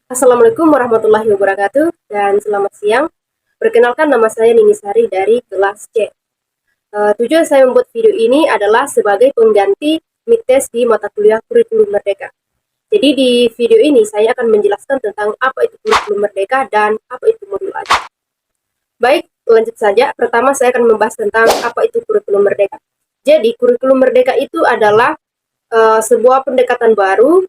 Assalamualaikum warahmatullahi wabarakatuh dan selamat siang. Perkenalkan nama saya Nini Sari dari kelas C. Tujuan saya membuat video ini adalah sebagai pengganti midtest di mata kuliah kurikulum merdeka. Jadi di video ini saya akan menjelaskan tentang apa itu kurikulum merdeka dan apa itu modul ajar. Baik, lanjut saja. Pertama saya akan membahas tentang apa itu kurikulum merdeka. Jadi kurikulum merdeka itu adalah sebuah pendekatan baru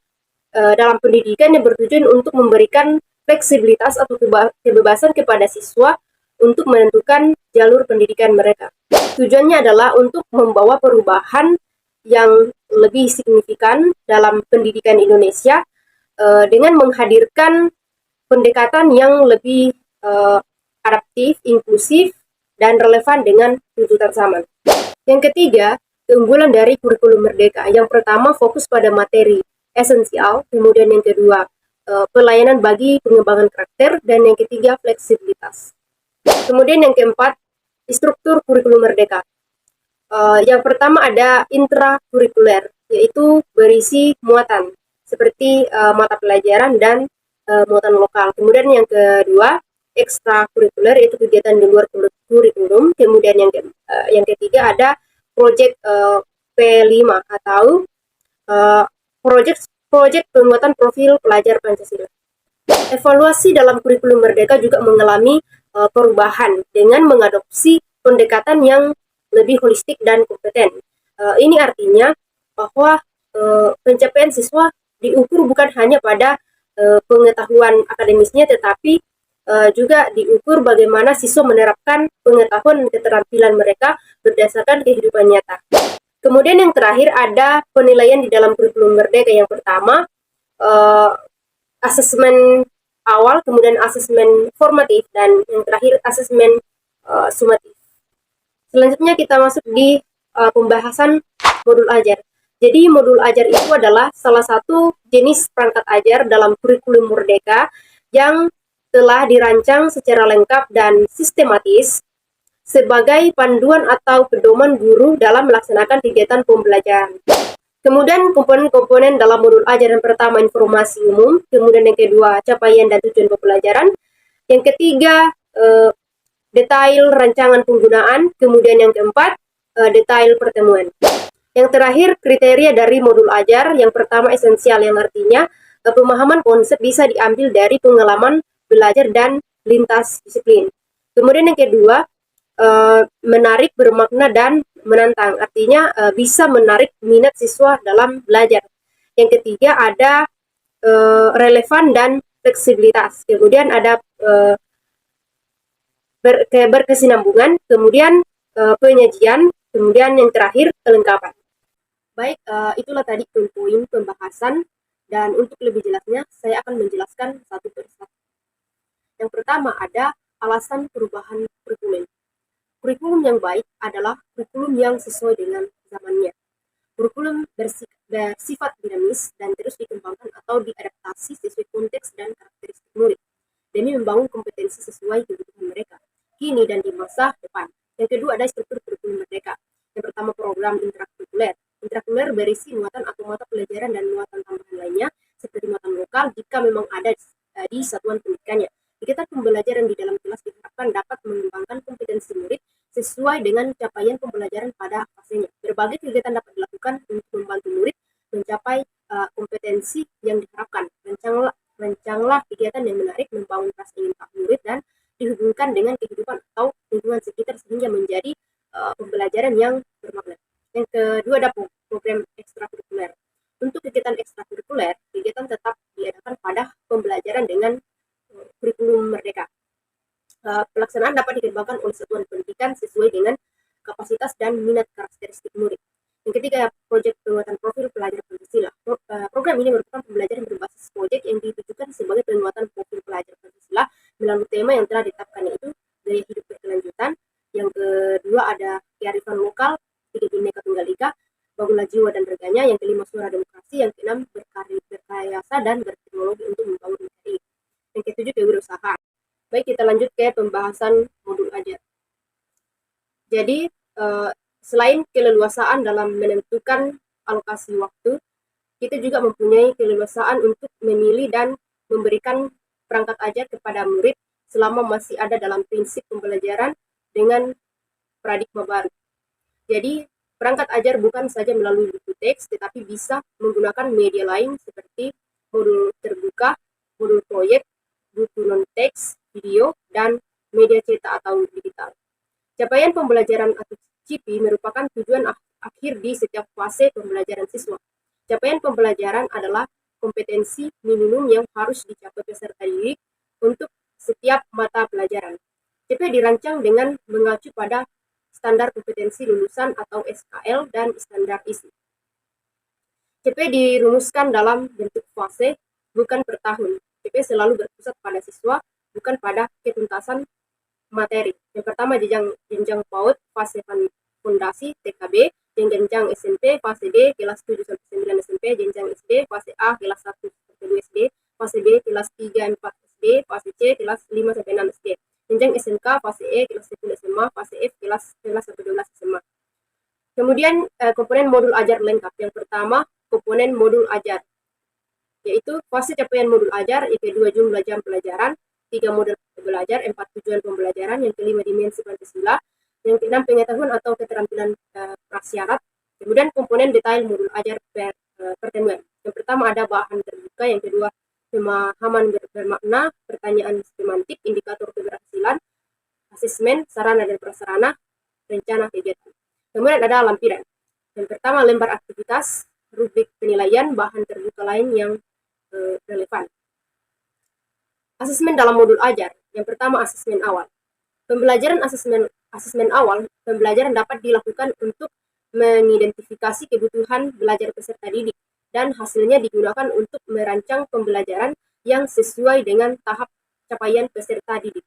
dalam pendidikan yang bertujuan untuk memberikan fleksibilitas atau kebebasan kepada siswa untuk menentukan jalur pendidikan mereka. Tujuannya adalah untuk membawa perubahan yang lebih signifikan dalam pendidikan Indonesia dengan menghadirkan pendekatan yang lebih adaptif, inklusif, dan relevan dengan tuntutan zaman. Yang ketiga, keunggulan dari kurikulum merdeka. Yang pertama, fokus pada materi esensial, kemudian yang kedua, pelayanan bagi pengembangan karakter, dan yang ketiga, fleksibilitas. Kemudian yang keempat, struktur kurikulum merdeka. Yang pertama ada intrakurikuler, yaitu berisi muatan, seperti mata pelajaran dan muatan lokal. Kemudian yang kedua, ekstrakurikuler, yaitu kegiatan di luar kurikulum. Kemudian yang ketiga ada proyek P5 atau proyek proyek pembuatan profil pelajar Pancasila. Evaluasi dalam kurikulum merdeka juga mengalami perubahan dengan mengadopsi pendekatan yang lebih holistik dan kompeten. Ini artinya bahwa pencapaian siswa diukur bukan hanya pada pengetahuan akademisnya, tetapi juga diukur bagaimana siswa menerapkan pengetahuan dan keterampilan mereka berdasarkan kehidupan nyata. Kemudian yang terakhir ada penilaian di dalam kurikulum merdeka. Yang pertama, asesmen awal, kemudian asesmen formatif, dan yang terakhir asesmen sumatif. Selanjutnya kita masuk di pembahasan modul ajar. Jadi modul ajar itu adalah salah satu jenis perangkat ajar dalam kurikulum merdeka yang telah dirancang secara lengkap dan sistematis sebagai panduan atau pedoman guru dalam melaksanakan kegiatan pembelajaran. Kemudian komponen-komponen dalam modul ajar yang pertama informasi umum, kemudian yang kedua capaian dan tujuan pembelajaran, yang ketiga detail rancangan penggunaan, kemudian yang keempat detail pertemuan. Yang terakhir kriteria dari modul ajar, yang pertama esensial, yang artinya pemahaman konsep bisa diambil dari pengalaman belajar dan lintas disiplin. Kemudian yang kedua menarik, bermakna, dan menantang, artinya bisa menarik minat siswa dalam belajar. Yang ketiga ada relevan dan fleksibilitas. Kemudian ada berkesinambungan, kemudian penyajian, kemudian yang terakhir kelengkapan. Baik, itulah tadi poin pembahasan, dan untuk lebih jelasnya saya akan menjelaskan satu persatu. Yang pertama ada alasan perubahan kurikulum. Kurikulum yang baik adalah kurikulum yang sesuai dengan zamannya. Kurikulum bersifat dinamis dan terus dikembangkan atau diadaptasi sesuai konteks dan karakteristik murid demi membangun kompetensi sesuai kebutuhan mereka kini dan di masa depan. Yang kedua ada struktur kurikulum merdeka. Yang pertama program intrakurikuler. Intrakurikuler berisi muatan atau mata pelajaran dan muatan tambahan lainnya seperti muatan lokal jika memang ada di satuan pendidikannya. Kegiatan pembelajaran di dalam kelas diharapkan dapat mengembangkan kompetensi murid sesuai dengan capaian pembelajaran pada fasenya. Berbagai kegiatan dapat dilakukan untuk membantu murid mencapai kompetensi yang diharapkan. Rancanglah kegiatan yang menarik, membangun rasa ingin tahu murid, dan dihubungkan dengan kehidupan atau lingkungan sekitar sehingga menjadi pembelajaran yang bermakna. Yang kedua ada program ekstrakurikuler. Untuk kegiatan ekstrakurikuler, kegiatan tetap diadakan pada pembelajaran dengan kurikulum merdeka. Pelaksanaan dapat dikembangkan oleh satuan pendidikan sesuai dengan kapasitas dan minat karakteristik murid. Yang ketiga, proyek penguatan profil pelajar Pancasila. Program ini merupakan pembelajaran berbasis proyek yang ditujukan sebagai penguatan profil pelajar Pancasila melalui tema yang telah ditetapkan, yaitu gaya hidup berkelanjutan. Yang kedua ada kearifan lokal, tiga Bhinneka Tunggal Ika, bangunlah jiwa dan reganya. Yang kelima suara demokrasi. Yang keenam berkarya dan berteknologi untuk membangun negeri. Yang ketujuh kewirausahaan. Baik, kita lanjut ke pembahasan modul ajar. Jadi selain keleluasaan dalam menentukan alokasi waktu, kita juga mempunyai keleluasaan untuk memilih dan memberikan perangkat ajar kepada murid selama masih ada dalam prinsip pembelajaran dengan paradigma baru. Jadi, perangkat ajar bukan saja melalui buku teks, tetapi bisa menggunakan media lain seperti modul terbuka, modul proyek, buku non-teks, video, dan media cetak atau digital. Capaian pembelajaran atau CP merupakan tujuan akhir di setiap fase pembelajaran siswa. Capaian pembelajaran adalah kompetensi minimum yang harus dicapai peserta didik untuk setiap mata pelajaran. CP dirancang dengan mengacu pada standar kompetensi lulusan atau SKL dan standar isi. CP dirumuskan dalam bentuk fase, bukan per tahun. CP selalu berpusat pada siswa, bukan pada ketuntasan materi. Yang pertama jenjang PAUD, fase fondasi TKB, jenjang SMP, fase D, kelas 7-9 SMP, jenjang SD, fase A, kelas 1-2 SD, fase B, kelas 3-4 SD, fase C, kelas 5-6 SD. Jenjang SMK, fase E, kelas 10 SMA, fase F, kelas 11-12 SMA. Kemudian komponen modul ajar lengkap. Yang pertama, komponen modul ajar, yaitu fase capaian modul ajar, yang kedua jumlah jam pelajaran, 3 model belajar, 4 tujuan pembelajaran, yang kelima dimensi Pancasila, yang keenam pengetahuan atau keterampilan prasyarat, kemudian komponen detail modul ajar pertemuan. Yang pertama ada bahan terbuka, yang kedua pemahaman bermakna, pertanyaan semantik, indikator keberhasilan, asesmen, sarana dan prasarana, rencana kegiatan. Kemudian ada lampiran. Yang pertama lembar aktivitas, rubrik penilaian, bahan terbuka lain yang relevan. Asesmen dalam modul ajar. Yang pertama asesmen awal. Pembelajaran asesmen awal, pembelajaran dapat dilakukan untuk mengidentifikasi kebutuhan belajar peserta didik dan hasilnya digunakan untuk merancang pembelajaran yang sesuai dengan tahap capaian peserta didik.